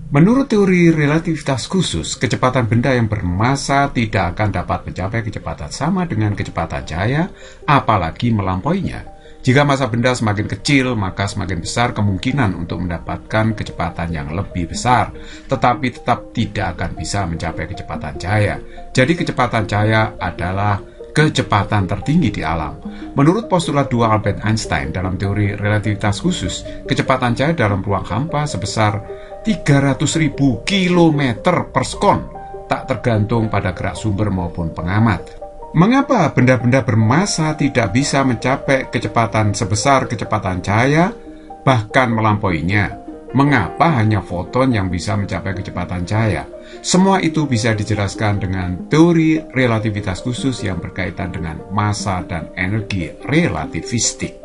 Menurut teori relativitas khusus, kecepatan benda yang bermassa tidak akan dapat mencapai kecepatan sama dengan kecepatan cahaya, apalagi melampauinya. Jika massa benda semakin kecil, maka semakin besar kemungkinan untuk mendapatkan kecepatan yang lebih besar, tetapi tetap tidak akan bisa mencapai kecepatan cahaya. Jadi kecepatan cahaya adalah kecepatan tertinggi di alam. Menurut postulat 2 Albert Einstein dalam teori relativitas khusus, kecepatan cahaya dalam ruang hampa sebesar 300.000 km per sekon, tak tergantung pada gerak sumber maupun pengamat. Mengapa benda-benda bermassa tidak bisa mencapai kecepatan sebesar kecepatan cahaya, bahkan melampauinya? Mengapa hanya foton yang bisa mencapai kecepatan cahaya? Semua itu bisa dijelaskan dengan teori relativitas khusus yang berkaitan dengan massa dan energi relativistik.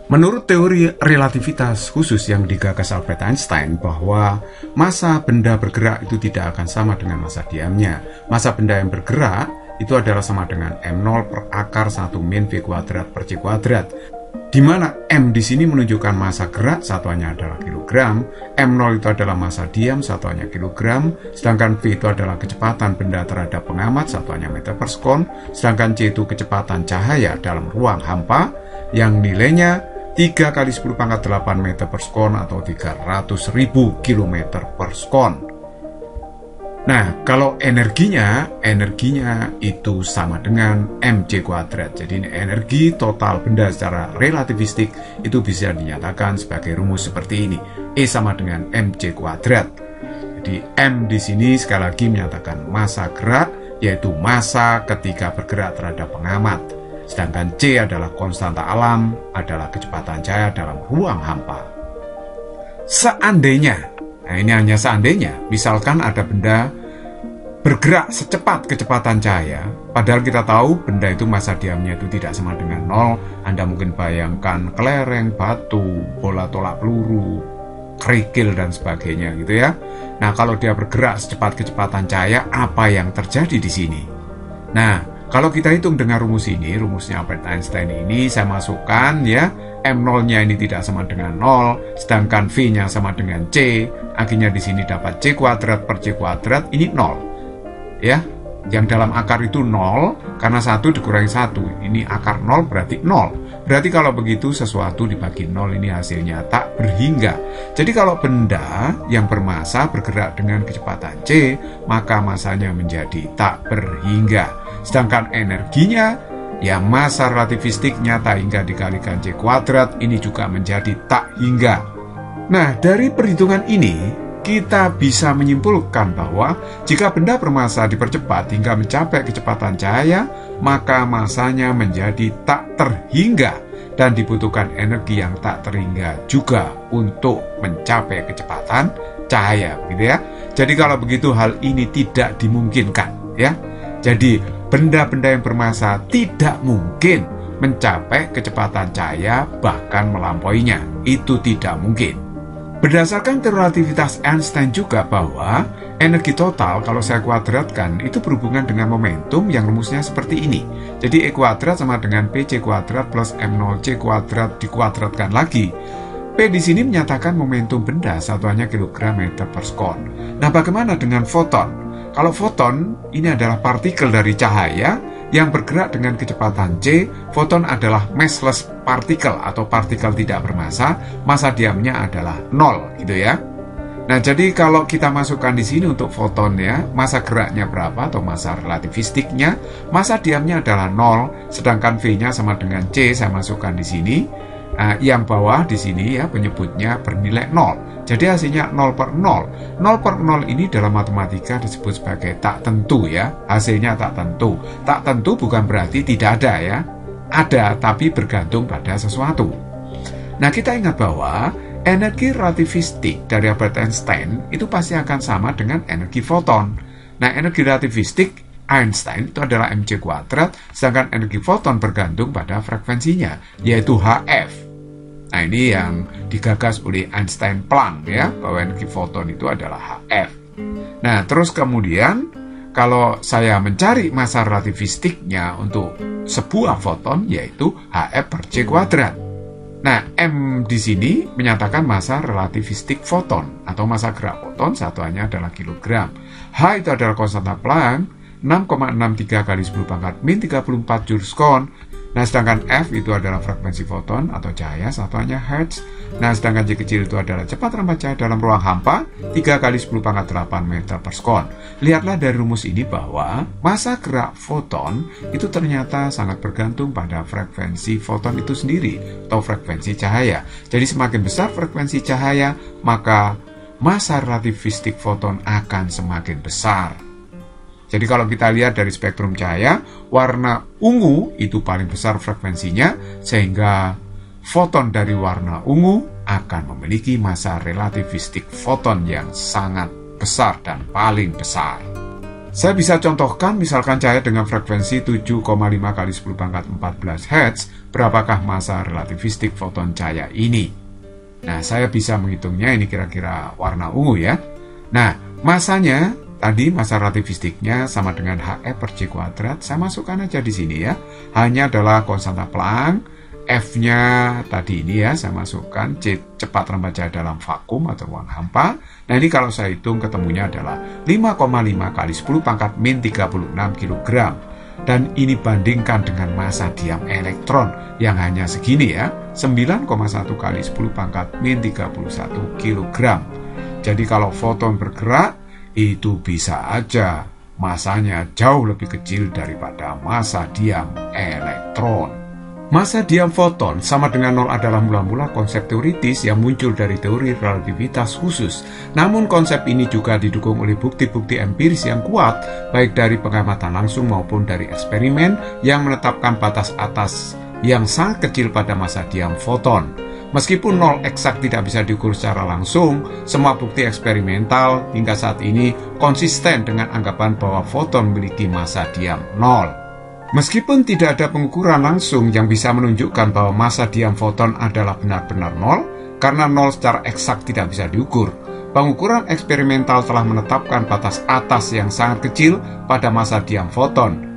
Menurut teori relativitas khusus yang digagas Albert Einstein bahwa massa benda bergerak itu tidak akan sama dengan massa diamnya. Massa benda yang bergerak itu adalah sama dengan M0 per akar 1 min V kuadrat per C kuadrat. Di mana M di sini menunjukkan massa gerak, satuannya adalah kilogram, M0 itu adalah massa diam, satuannya kilogram, sedangkan V itu adalah kecepatan benda terhadap pengamat, satuannya meter per sekon, sedangkan C itu kecepatan cahaya dalam ruang hampa, yang nilainya 3 kali 10 pangkat 8 meter per sekon atau 300.000 km per sekon. Nah, kalau energinya itu sama dengan mc kuadrat. Jadi energi total benda secara relativistik itu bisa dinyatakan sebagai rumus seperti ini. E sama dengan mc kuadrat. Jadi M di sini sekali lagi menyatakan massa gerak, yaitu massa ketika bergerak terhadap pengamat. Sedangkan C adalah konstanta alam, adalah kecepatan cahaya dalam ruang hampa. Seandainya, nah ini hanya seandainya, misalkan ada benda bergerak secepat kecepatan cahaya, padahal kita tahu benda itu massa diamnya itu tidak sama dengan 0. Anda mungkin bayangkan kelereng, batu, bola tolak peluru, kerikil dan sebagainya gitu ya. Nah, kalau dia bergerak secepat kecepatan cahaya, apa yang terjadi di sini? Nah, kalau kita hitung dengan rumus ini, rumusnya Albert Einstein ini saya masukkan ya, M0-nya ini tidak sama dengan 0, sedangkan V-nya sama dengan C, akhirnya di sini dapat C kuadrat per C kuadrat, ini 0. Ya, yang dalam akar itu 0, karena 1 dikurangi 1, ini akar 0 berarti 0. Berarti kalau begitu sesuatu dibagi 0 ini hasilnya tak berhingga. Jadi kalau benda yang bermassa bergerak dengan kecepatan C, maka massanya menjadi tak berhingga. Sedangkan energinya, ya massa relativistiknya tak hingga dikalikan C kuadrat, ini juga menjadi tak hingga. Nah, dari perhitungan ini, kita bisa menyimpulkan bahwa jika benda bermassa dipercepat hingga mencapai kecepatan cahaya, maka massanya menjadi tak terhingga dan dibutuhkan energi yang tak terhingga juga untuk mencapai kecepatan cahaya, gitu ya. Jadi kalau begitu hal ini tidak dimungkinkan, ya. Jadi benda-benda yang bermassa tidak mungkin mencapai kecepatan cahaya bahkan melampauinya. Itu tidak mungkin. Berdasarkan teori relativitas Einstein juga bahwa energi total kalau saya kuadratkan itu berhubungan dengan momentum yang rumusnya seperti ini. Jadi E kuadrat sama dengan PC kuadrat plus M0C kuadrat dikuadratkan lagi. P di sini menyatakan momentum benda, satuannya kilogram meter per sekon. Nah, bagaimana dengan foton? Kalau foton ini adalah partikel dari cahaya yang bergerak dengan kecepatan C, foton adalah massless particle atau partikel tidak bermassa, massa diamnya adalah 0, gitu ya. Nah, jadi kalau kita masukkan di sini untuk foton ya, massa geraknya berapa atau massa relativistiknya, massa diamnya adalah 0, sedangkan V-nya sama dengan C, saya masukkan di sini. Nah, yang bawah di sini ya penyebutnya bernilai 0. Jadi hasilnya 0 per 0. 0 per 0 ini dalam matematika disebut sebagai tak tentu ya. Hasilnya tak tentu. Tak tentu bukan berarti tidak ada ya. Ada, tapi bergantung pada sesuatu. Nah, kita ingat bahwa energi relativistik dari Albert Einstein itu pasti akan sama dengan energi foton. Nah, energi relativistik Einstein itu adalah mc kuadrat, sedangkan energi foton bergantung pada frekuensinya, yaitu Hf. Nah, ini yang digagas oleh Einstein-Planck ya, bahwa energi foton itu adalah Hf. Nah, terus kemudian kalau saya mencari massa relativistiknya untuk sebuah foton, yaitu Hf per C kuadrat. Nah, M di sini menyatakan massa relativistik foton atau massa gerak foton, satuannya adalah kilogram. H itu adalah konstanta Planck, 6,63 kali 10 pangkat min 34 Joule/second. Nah, sedangkan F itu adalah frekuensi foton atau cahaya, satuannya Hertz. Nah, sedangkan J kecil itu adalah cepat rampat cahaya dalam ruang hampa, 3 kali 10 pangkat 8 meter per sekon. Lihatlah dari rumus ini bahwa massa gerak foton itu ternyata sangat bergantung pada frekuensi foton itu sendiri atau frekuensi cahaya. Jadi semakin besar frekuensi cahaya, maka massa relativistik foton akan semakin besar. Jadi kalau kita lihat dari spektrum cahaya, warna ungu itu paling besar frekuensinya, sehingga foton dari warna ungu akan memiliki massa relativistik foton yang sangat besar dan paling besar. Saya bisa contohkan misalkan cahaya dengan frekuensi 7,5 kali 10 pangkat 14 Hz, berapakah massa relativistik foton cahaya ini? Nah, saya bisa menghitungnya, ini kira-kira warna ungu ya. Nah, massanya tadi massa relativistiknya sama dengan He per C kuadrat. Saya masukkan aja di sini ya. Hanya adalah konstanta Planck. F-nya tadi ini ya, saya masukkan C cepat rampat cahaya dalam vakum atau ruang hampa. Nah, ini kalau saya hitung ketemunya adalah 5,5 kali 10 pangkat min 36 kg. Dan ini bandingkan dengan massa diam elektron yang hanya segini ya, 9,1 kali 10 pangkat min 31 kg. Jadi kalau foton bergerak, itu bisa aja massanya jauh lebih kecil daripada massa diam elektron. Massa diam foton sama dengan nol adalah mula-mula konsep teoritis yang muncul dari teori relativitas khusus. Namun konsep ini juga didukung oleh bukti-bukti empiris yang kuat, baik dari pengamatan langsung maupun dari eksperimen yang menetapkan batas atas yang sangat kecil pada massa diam foton. Meskipun nol eksak tidak bisa diukur secara langsung, semua bukti eksperimental hingga saat ini konsisten dengan anggapan bahwa foton memiliki massa diam nol. Meskipun tidak ada pengukuran langsung yang bisa menunjukkan bahwa massa diam foton adalah benar-benar nol, karena nol secara eksak tidak bisa diukur, pengukuran eksperimental telah menetapkan batas atas yang sangat kecil pada massa diam foton.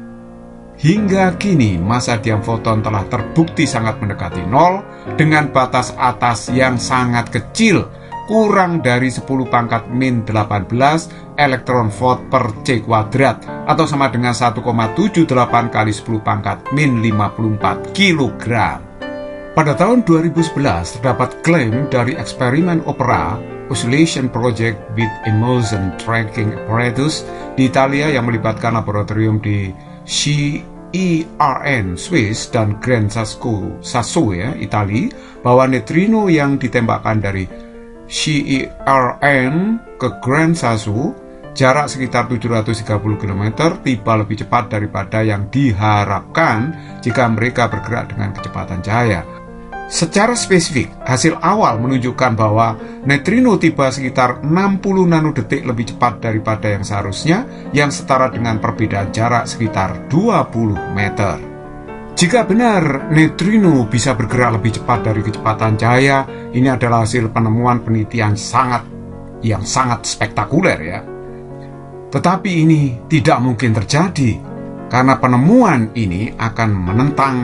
Hingga kini, massa diam foton telah terbukti sangat mendekati nol dengan batas atas yang sangat kecil, kurang dari 10 pangkat min 18 elektron volt per C kuadrat atau sama dengan 1,78 kali 10 pangkat min 54 kg. Pada tahun 2011 terdapat klaim dari eksperimen Opera Oscillation Project with Immersion Tracking Apparatus di Italia yang melibatkan laboratorium di CERN Swiss dan Gran Sasso ya, Italia, bahwa neutrino yang ditembakkan dari CERN ke Gran Sasso jarak sekitar 730 km tiba lebih cepat daripada yang diharapkan jika mereka bergerak dengan kecepatan cahaya. Secara spesifik, hasil awal menunjukkan bahwa neutrino tiba sekitar 60 nanodetik lebih cepat daripada yang seharusnya, yang setara dengan perbedaan jarak sekitar 20 meter. Jika benar neutrino bisa bergerak lebih cepat dari kecepatan cahaya, ini adalah hasil penemuan penelitian yang sangat spektakuler ya. Tetapi ini tidak mungkin terjadi, karena penemuan ini akan menentang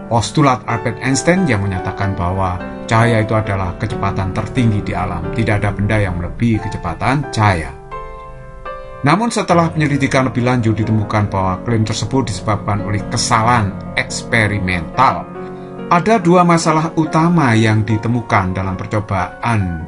postulat Albert Einstein yang menyatakan bahwa cahaya itu adalah kecepatan tertinggi di alam. Tidak ada benda yang melebihi kecepatan cahaya. Namun setelah penyelidikan lebih lanjut ditemukan bahwa klaim tersebut disebabkan oleh kesalahan eksperimental. Ada dua masalah utama yang ditemukan dalam percobaan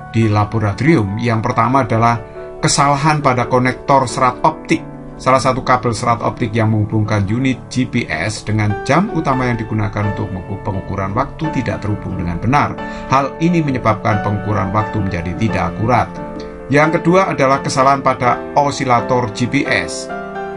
di laboratorium. Yang pertama adalah kesalahan pada konektor serat optik. Salah satu kabel serat optik yang menghubungkan unit GPS dengan jam utama yang digunakan untuk pengukuran waktu tidak terhubung dengan benar. Hal ini menyebabkan pengukuran waktu menjadi tidak akurat. Yang kedua adalah kesalahan pada osilator GPS.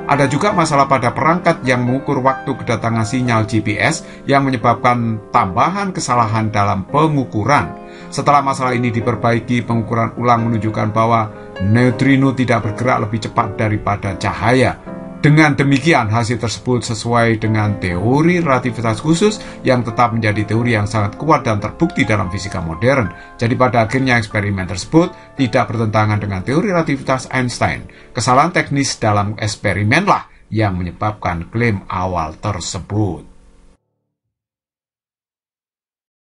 Ada juga masalah pada perangkat yang mengukur waktu kedatangan sinyal GPS yang menyebabkan tambahan kesalahan dalam pengukuran. Setelah masalah ini diperbaiki, pengukuran ulang menunjukkan bahwa neutrino tidak bergerak lebih cepat daripada cahaya. Dengan demikian, hasil tersebut sesuai dengan teori relativitas khusus yang tetap menjadi teori yang sangat kuat dan terbukti dalam fisika modern. Jadi pada akhirnya eksperimen tersebut tidak bertentangan dengan teori relativitas Einstein. Kesalahan teknis dalam eksperimenlah yang menyebabkan klaim awal tersebut.